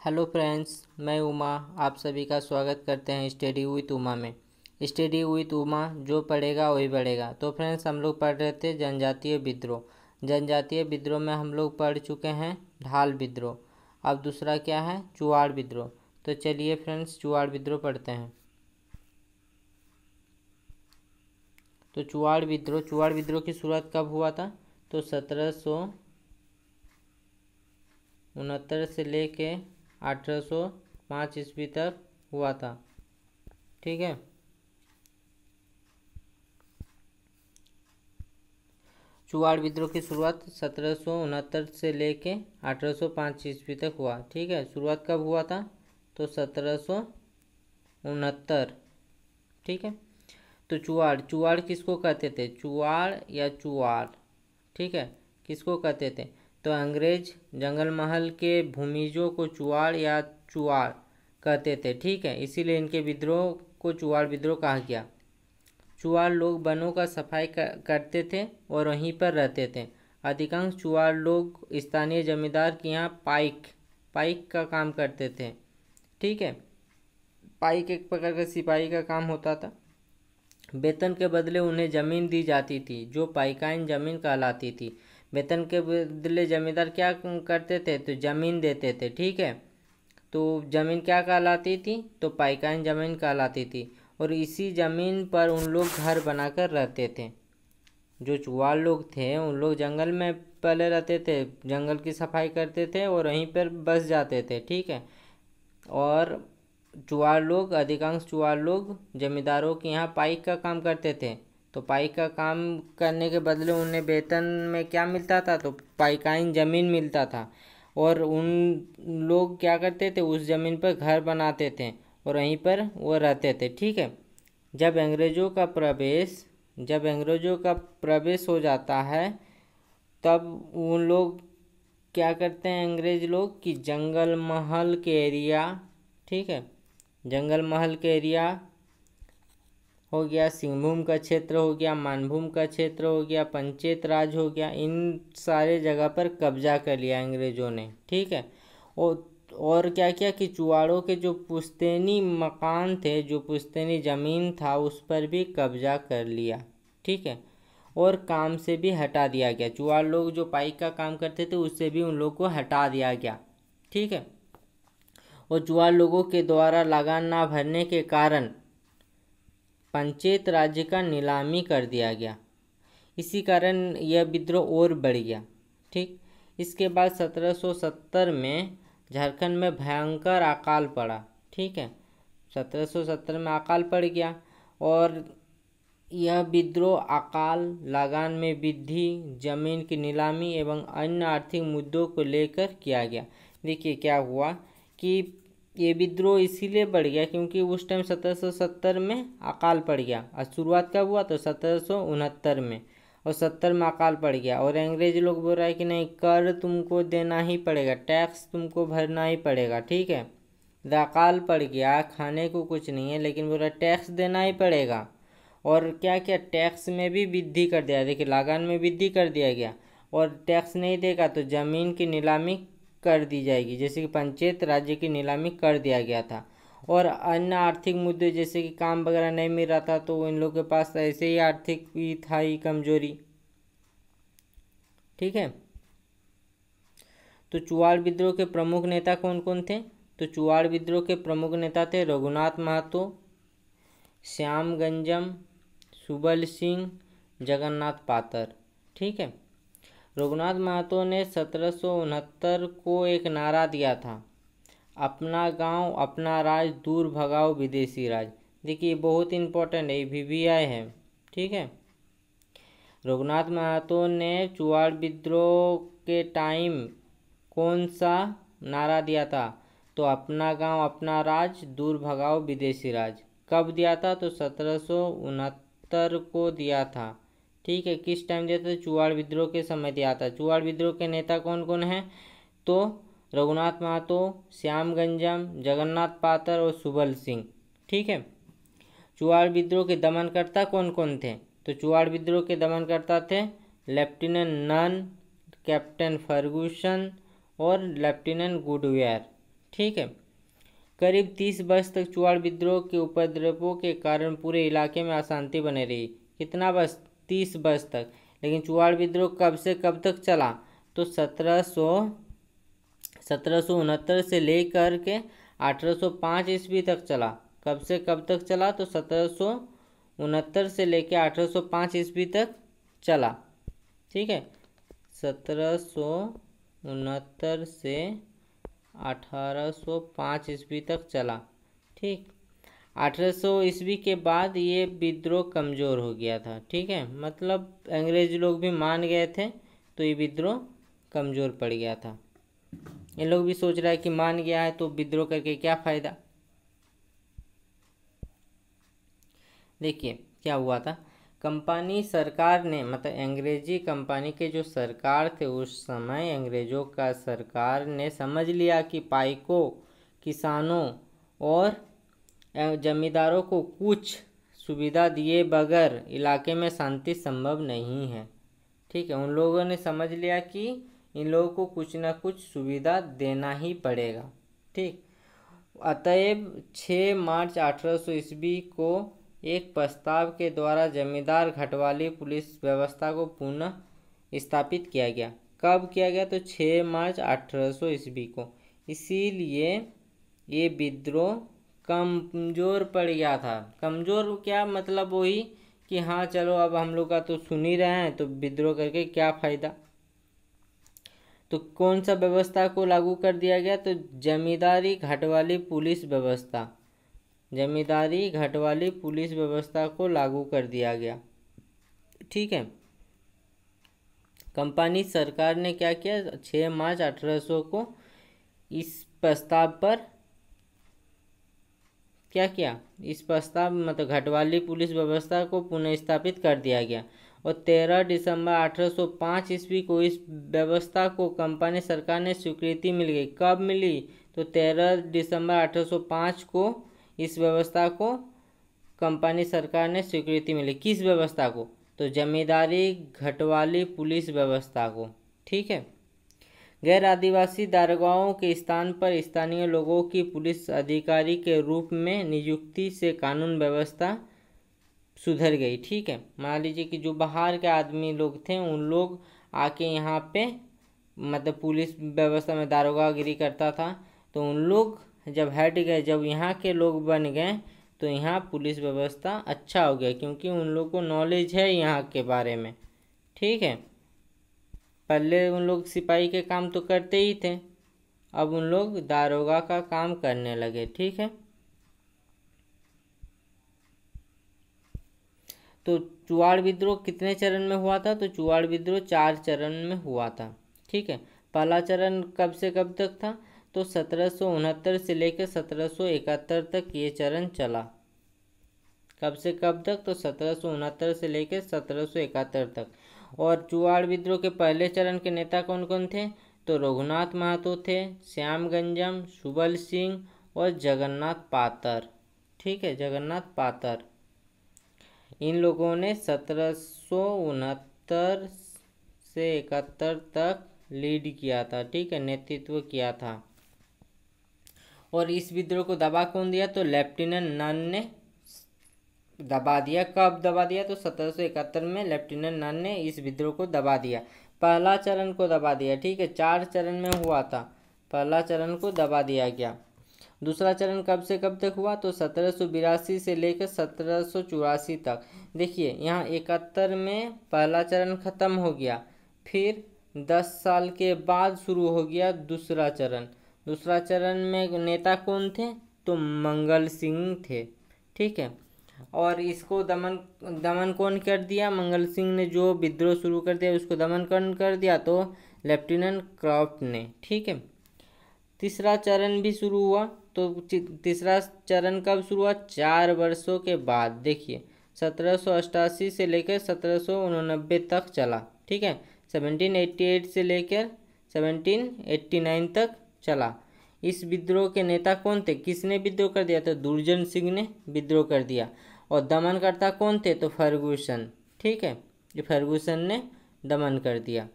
Hello friends, मैं उमा आप सभी का स्वागत करते हैं स्टडी विथ उमा में। स्टडी विथ उमा जो पढ़ेगा वही बढ़ेगा। तो फ्रेंड्स, हम लोग पढ़ रहे थे जनजातीय विद्रोह। जनजातीय विद्रोह में हम लोग पढ़ चुके हैं ढाल विद्रोह। अब दूसरा क्या है? चुआड़ विद्रोह। तो चलिए फ्रेंड्स, चुआड़ विद्रोह पढ़ते हैं। तो चुआड़ विद्रोह की शुरुआत कब हुआ था? तो 1769 से लेके 1805 ईस्वी तक हुआ था। ठीक है। चुआड़ विद्रोह की शुरुआत 1769 से लेके 1805 ईस्वी तक हुआ। ठीक है। शुरुआत कब हुआ था? तो 1769। ठीक है। तो चुआड़ किसको कहते थे? चुआड़ या चुआड़। ठीक है। किसको कहते थे? तो अंग्रेज जंगल महल के भूमिजों को चुआड़ या चुआड़ कहते थे। ठीक है। इसीलिए इनके विद्रोह को चुआड़ विद्रोह कहा गया। चुआड़ लोग वनों का सफाई करते थे और वहीं पर रहते थे। अधिकांश चुआड़ लोग स्थानीय जमींदार के यहाँ पाइक का काम करते थे। ठीक है। पाइक एक प्रकार का सिपाही का काम होता था। वेतन के बदले उन्हें जमीन दी जाती थी जो पाइकाइन जमीन कहलाती थी। वेतन के बदले जमींदार क्या करते थे? तो जमीन देते थे। ठीक है। तो जमीन क्या कहलाती थी? तो पाइकाइन जमीन कहलाती थी। और इसी जमीन पर उन लोग घर बनाकर रहते थे। जो चुआड़ लोग थे उन लोग जंगल में पहले रहते थे, जंगल की सफाई करते थे और वहीं पर बस जाते थे। ठीक है। और अधिकांश चुआड़ लोग जमींदारों के यहाँ पाइक का काम करते थे। तो पाइक का काम करने के बदले उन्हें वेतन में क्या मिलता था? तो पाइकाइन जमीन मिलता था। और उन लोग क्या करते थे? उस जमीन पर घर बनाते थे और वहीं पर वो रहते थे। ठीक है। जब अंग्रेजों का प्रवेश हो जाता है तब उन लोग क्या करते हैं? अंग्रेज लोग कि जंगल महल के एरिया, ठीक है, जंगल महल के एरिया हो गया, सिंहभूम का क्षेत्र हो गया, मानभूम का क्षेत्र हो गया, पंचायत राज हो गया, इन सारे जगह पर कब्जा कर लिया अंग्रेजों ने। ठीक है। और क्या किया कि चुआड़ों के जो पुश्तैनी मकान थे, जो पुश्तैनी ज़मीन था, उस पर भी कब्जा कर लिया। ठीक है। और काम से भी हटा दिया गया। चुआड़ लोग जो पाइक का काम करते थे उससे भी उन लोग को हटा दिया गया। ठीक है। और चुआड़ लोगों के द्वारा लगान ना भरने के कारण पंचायत राज्य का नीलामी कर दिया गया। इसी कारण यह विद्रोह और बढ़ गया। ठीक। इसके बाद 1770 में झारखंड में भयंकर अकाल पड़ा। ठीक है। 1770 में अकाल पड़ गया और यह विद्रोह अकाल, लगान में वृद्धि, जमीन की नीलामी एवं अन्य आर्थिक मुद्दों को लेकर किया गया। देखिए क्या हुआ कि ये विद्रोह इसीलिए बढ़ गया क्योंकि उस टाइम 1770 में अकाल पड़ गया। और शुरुआत कब हुआ? तो 1769 में। और 70 में अकाल पड़ गया और अंग्रेज लोग बोल रहा है कि नहीं, कर तुमको देना ही पड़ेगा, टैक्स तुमको भरना ही पड़ेगा। ठीक है। अकाल पड़ गया, खाने को कुछ नहीं है, लेकिन बोल रहा टैक्स देना ही पड़ेगा। और क्या क्या टैक्स में भी वृद्धि कर दिया। देखिए लगान में वृद्धि कर दिया गया और टैक्स नहीं देगा तो ज़मीन की नीलामी कर दी जाएगी, जैसे कि पंचायत राज्य की नीलामी कर दिया गया था। और अन्य आर्थिक मुद्दे जैसे कि काम वगैरह नहीं मिल रहा था तो इन लोगों के पास ऐसे ही आर्थिक भी था ही कमजोरी। ठीक है। तो चुआड़ विद्रोह के प्रमुख नेता कौन कौन थे? तो चुआड़ विद्रोह के प्रमुख नेता थे रघुनाथ महतो, श्यामगंजम, सुबल सिंह, जगन्नाथ पातर। ठीक है। रघुनाथ महतो ने 1769 को एक नारा दिया था, अपना गांव अपना राज, दूर भगाओ विदेशी राज। देखिए बहुत इम्पोर्टेंट है, VVI है। ठीक है। रघुनाथ महतो ने चुआड़ विद्रोह के टाइम कौन सा नारा दिया था? तो अपना गांव अपना राज, दूर भगाओ विदेशी राज। कब दिया था? तो 1769 को दिया था। ठीक है। किस टाइम दिया था? चुआड़ विद्रोह के समय दिया था। चुआड़ विद्रोह के नेता कौन कौन हैं? तो रघुनाथ महतो, श्यामगंजम, जगन्नाथ पातर और सुबल सिंह। ठीक है। चुआड़ विद्रोह के दमनकर्ता कौन कौन थे? तो चुआड़ विद्रोह के दमनकर्ता थे लेफ्टिनेंट नन, कैप्टन फर्गूसन और लेफ्टिनेंट गुडवेयर। ठीक है। करीब 30 वर्ष तक चुआड़ विद्रोह के उपद्रवों के कारण पूरे इलाके में अशांति बने रही। कितना वर्ष? 30 वर्ष तक। लेकिन चुआड़ विद्रोह कब से कब तक चला? तो 1769 से लेकर के 1805 ईस्वी तक चला। कब से कब तक चला? तो 1769 से लेकर 1805 ईस्वी तक चला। ठीक है, 1769 से 1805 ईस्वी तक चला। ठीक, 1800 ईस्वी के बाद ये विद्रोह कमज़ोर हो गया था। ठीक है, मतलब अंग्रेज लोग भी मान गए थे तो ये विद्रोह कमज़ोर पड़ गया था। इन लोग भी सोच रहा है कि मान गया है तो विद्रोह करके क्या फ़ायदा। देखिए क्या हुआ था। कंपनी सरकार ने, मतलब अंग्रेजी कंपनी के जो सरकार थे उस समय, अंग्रेज़ों का सरकार ने समझ लिया कि पाइकों, किसानों और जमींदारों को कुछ सुविधा दिए बगैर इलाके में शांति संभव नहीं है। ठीक है, उन लोगों ने समझ लिया कि इन लोगों को कुछ ना कुछ सुविधा देना ही पड़ेगा। ठीक, अतएव 6 मार्च 1800 ईस्वी को एक प्रस्ताव के द्वारा जमींदार घटवाली पुलिस व्यवस्था को पुनः स्थापित किया गया। कब किया गया? तो 6 मार्च 1800 ईस्वी को। इसीलिए ये विद्रोह कमज़ोर पड़ गया था। कमज़ोर क्या मतलब? वही कि हाँ चलो अब हम लोग का तो सुन ही रहे हैं तो विद्रोह करके क्या फ़ायदा। तो कौन सा व्यवस्था को लागू कर दिया गया? तो जमींदारी घटवाली पुलिस व्यवस्था, जमींदारी घटवाली पुलिस व्यवस्था को लागू कर दिया गया। ठीक है, कंपनी सरकार ने क्या किया? 6 मार्च 1800 को इस प्रस्ताव पर क्या किया? इस प्रस्ताव मतलब घटवाली पुलिस व्यवस्था को पुनः स्थापित कर दिया गया। और 13 दिसंबर 1805 ईस्वी को इस व्यवस्था को कंपनी सरकार ने स्वीकृति मिल गई। कब मिली? तो 13 दिसंबर 1805 को इस व्यवस्था को कंपनी सरकार ने स्वीकृति मिली। किस व्यवस्था को? तो जमींदारी घटवाली पुलिस व्यवस्था को। ठीक है, गैर आदिवासी दारोगाओं के स्थान पर स्थानीय लोगों की पुलिस अधिकारी के रूप में नियुक्ति से कानून व्यवस्था सुधर गई। ठीक है, मान लीजिए कि जो बाहर के आदमी लोग थे उन लोग आके यहाँ पे मतलब पुलिस व्यवस्था में दारोगागिरी करता था, तो उन लोग जब हट गए, जब यहाँ के लोग बन गए तो यहाँ पुलिस व्यवस्था अच्छा हो गया, क्योंकि उन लोग को नॉलेज है यहाँ के बारे में। ठीक है, पहले उन लोग सिपाही के काम तो करते ही थे, अब उन लोग दारोगा का काम करने लगे। ठीक है, तो चुआड़ विद्रोह कितने चरण में हुआ था? तो चुआड़ विद्रोह 4 चरण में हुआ था। ठीक है, पहला चरण कब से कब तक था? तो 1769 से लेकर 1771 तक ये चरण चला। कब से कब तक? तो 1769 से लेकर 1771 तक। और चुआड़ विद्रोह के पहले चरण के नेता कौन कौन थे? तो रघुनाथ महतो थे, श्याम गंजम, सुबल सिंह और जगन्नाथ पातर। ठीक है, जगन्नाथ पातर। इन लोगों ने 1769 से 71 तक लीड किया था। ठीक है, नेतृत्व किया था। और इस विद्रोह को दबा कौन दिया? तो लेफ्टिनेंट नन ने दबा दिया। कब दबा दिया? तो 1771 में लेफ्टिनेंट नन ने इस विद्रोह को दबा दिया। पहला चरण को दबा दिया। ठीक है, 4 चरण में हुआ था, पहला चरण को दबा दिया गया। दूसरा चरण कब से कब तक हुआ? तो 1782 से लेकर 1784 तक। देखिए यहाँ 71 में पहला चरण खत्म हो गया, फिर 10 साल के बाद शुरू हो गया दूसरा चरण। दूसरा चरण में नेता कौन थे? तो मंगल सिंह थे। ठीक है, और इसको दमन कौन कर दिया? मंगल सिंह ने जो विद्रोह शुरू कर दिया उसको दमन कौन कर दिया? तो लेफ्टिनेंट क्राफ्ट ने। ठीक है, तीसरा चरण भी शुरू हुआ। तो तीसरा चरण कब शुरू हुआ? 4 वर्षों के बाद। देखिए 1788 से लेकर 1789 तक चला। ठीक है, 1788 से लेकर 1789 तक चला। इस विद्रोह के नेता कौन थे? किसने विद्रोह कर दिया? तो दुर्जन सिंह ने विद्रोह कर दिया। और दमनकर्ता कौन थे? तो फर्गुसन। ठीक है, ये फर्गुसन ने दमन कर दिया।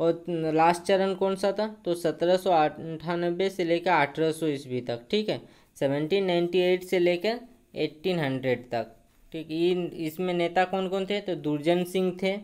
और लास्ट चरण कौन सा था? तो 1798 से लेकर 1800 ईस्वी तक, ठीक है। 1798 से लेकर 1800 तक, ठीक। इसमें नेता कौन कौन थे? तो दुर्जन सिंह थे,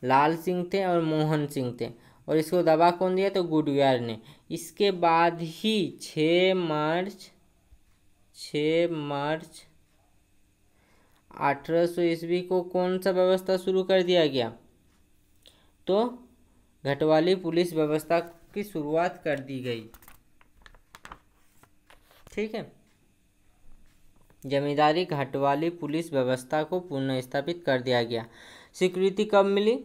लाल सिंह थे और मोहन सिंह थे। और इसको दबा कौन दिया? तो गुडवियार ने। इसके बाद ही 6 मार्च 1800 ईस्वी को कौन सा व्यवस्था शुरू कर दिया गया? तो घटवाली पुलिस व्यवस्था की शुरुआत कर दी गई, ठीक है। जमींदारी घटवाली पुलिस व्यवस्था को पुनः स्थापित कर दिया गया। स्वीकृति कब मिली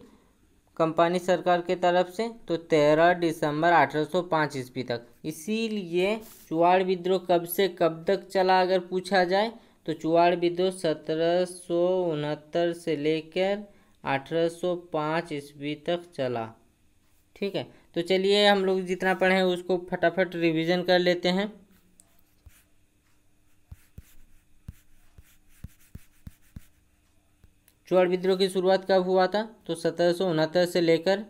कंपनी सरकार के तरफ से? तो 13 दिसंबर 1805 ईस्वी तक। इसीलिए चुआड़ विद्रोह कब से कब तक चला अगर पूछा जाए तो चुआड़ विद्रोह 1769 से लेकर 1805 ईस्वी तक चला, ठीक है। तो चलिए हम लोग जितना पढ़े हैं उसको फटाफट रिवीजन कर लेते हैं। चुआड़ विद्रोह की शुरुआत कब हुआ था? तो 1769 से लेकर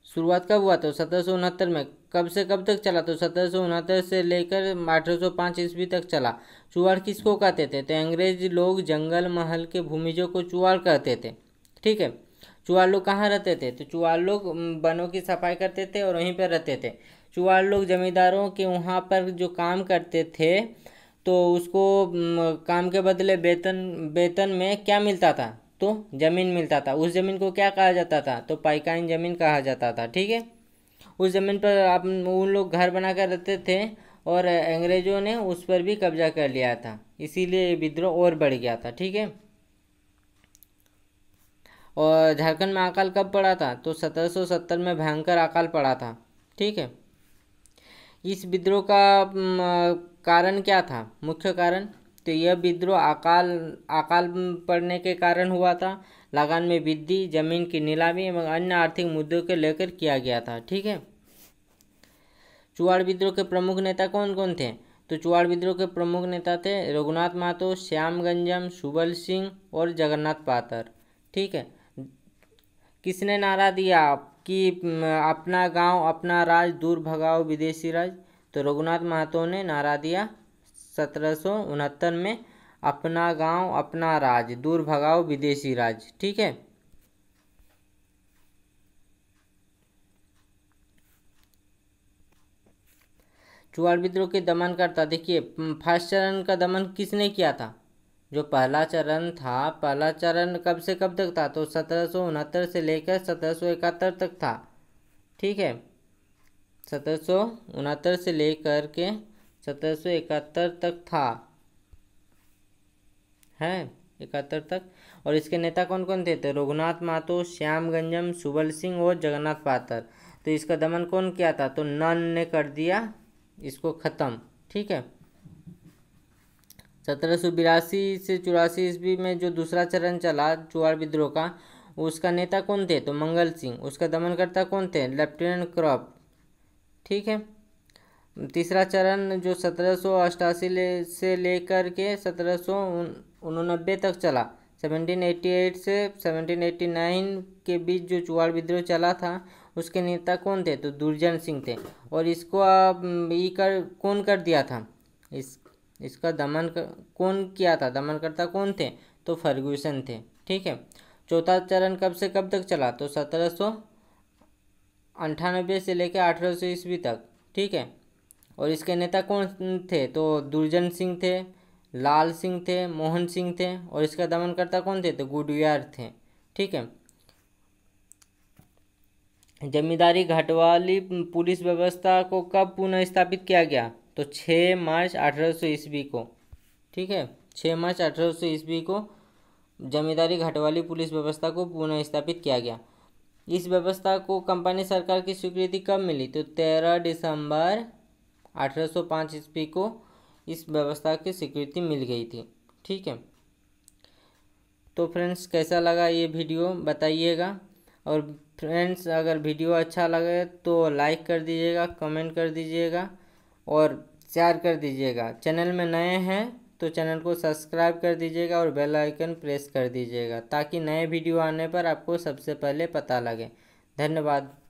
शुरुआत कब हुआ? तो 1769 में। कब से कब तक चला? तो 1769 से लेकर 1805 ईस्वी तक चला। चुआड़ किसको कहते थे? तो अंग्रेज लोग जंगल महल के भूमिजों को चुआड़ कहते थे, ठीक है। चुआड़ लोग कहाँ रहते थे? तो चुआड़ लोग वनों की सफाई करते थे और वहीं पर रहते थे। चुआड़ लोग जमींदारों के वहाँ पर जो काम करते थे तो उसको काम के बदले वेतन में क्या मिलता था? तो जमीन मिलता था। उस जमीन को क्या कहा जाता था? तो पाइकाइन जमीन कहा जाता था, ठीक है। उस जमीन पर आप उन लोग घर बनाकर रहते थे और अंग्रेजों ने उस पर भी कब्जा कर लिया था, इसीलिए ये विद्रोह और बढ़ गया था, ठीक है। और झारखंड में अकाल कब पड़ा था? तो 1770 में भयंकर अकाल पड़ा था, ठीक है। इस विद्रोह का कारण क्या था? मुख्य कारण? तो यह विद्रोह अकाल पड़ने के कारण हुआ था। लगान में वृद्धि, जमीन की नीलामी एवं अन्य आर्थिक मुद्दों को लेकर किया गया था, ठीक है। चुआड़ विद्रोह के प्रमुख नेता कौन कौन थे? तो चुआड़ विद्रोह के प्रमुख नेता थे रघुनाथ महतो, श्यामगंजम, सुबल सिंह और जगन्नाथ पातर, ठीक है। किसने नारा दिया कि अपना गांव अपना राज, दूर भगाओ विदेशी राज? तो रघुनाथ महतो ने नारा दिया 1769 में, अपना गांव अपना राज, दूर भगाओ विदेशी राज, ठीक है। चुआड़ विद्रोह के दमन करता, देखिए फर्स्ट चरण का दमन किसने किया था? जो पहला चरण था, पहला चरण कब से कब तक था? तो 1769 से लेकर 1771 तक था, ठीक है। 1769 से लेकर के 1771 तक था, है 71 तक। और इसके नेता कौन कौन थे? तो रघुनाथ महतो, श्यामगंजम, सुबल सिंह और जगन्नाथ पातर। तो इसका दमन कौन किया था? तो नन ने कर दिया इसको खत्म, ठीक है। 1782 से 84 ईस्वी में जो दूसरा चरण चला चुआड़ विद्रोह का, उसका नेता कौन थे? तो मंगल सिंह। उसका दमनकर्ता कौन थे? लेफ्टिनेंट क्रॉप, ठीक है। तीसरा चरण जो 1788 से लेकर के 1789 तक चला, 1788 से 1789 के बीच जो चुआड़ विद्रोह चला था, उसके नेता कौन थे? तो दुर्जन सिंह थे। और इसको कौन कर दिया था? इसका दमन कौन किया था? दमनकर्ता कौन थे? तो फर्गुसन थे, ठीक है। चौथा चरण कब से कब तक चला? तो 1798 से लेकर 1800 ईस्वी तक, ठीक है। और इसके नेता कौन थे? तो दुर्जन सिंह थे, लाल सिंह थे, मोहन सिंह थे। और इसका दमनकर्ता कौन थे? तो गुडवियार थे, ठीक है। जमींदारी घटवाली पुलिस व्यवस्था को कब पुनः स्थापित किया गया? तो 6 मार्च 1800 ईस्वी को, ठीक है। 6 मार्च 1800 ईस्वी को जमींदारी घटवाली पुलिस व्यवस्था को पुनः स्थापित किया गया। इस व्यवस्था को कंपनी सरकार की स्वीकृति कब मिली? तो 13 दिसंबर 1805 ईस्वी को इस व्यवस्था की स्वीकृति मिल गई थी, ठीक है। तो फ्रेंड्स कैसा लगा ये वीडियो बताइएगा। और फ्रेंड्स अगर वीडियो अच्छा लगे तो लाइक कर दीजिएगा, कमेंट कर दीजिएगा और शेयर कर दीजिएगा। चैनल में नए हैं तो चैनल को सब्सक्राइब कर दीजिएगा और बेल आइकन प्रेस कर दीजिएगा ताकि नए वीडियो आने पर आपको सबसे पहले पता लगे। धन्यवाद।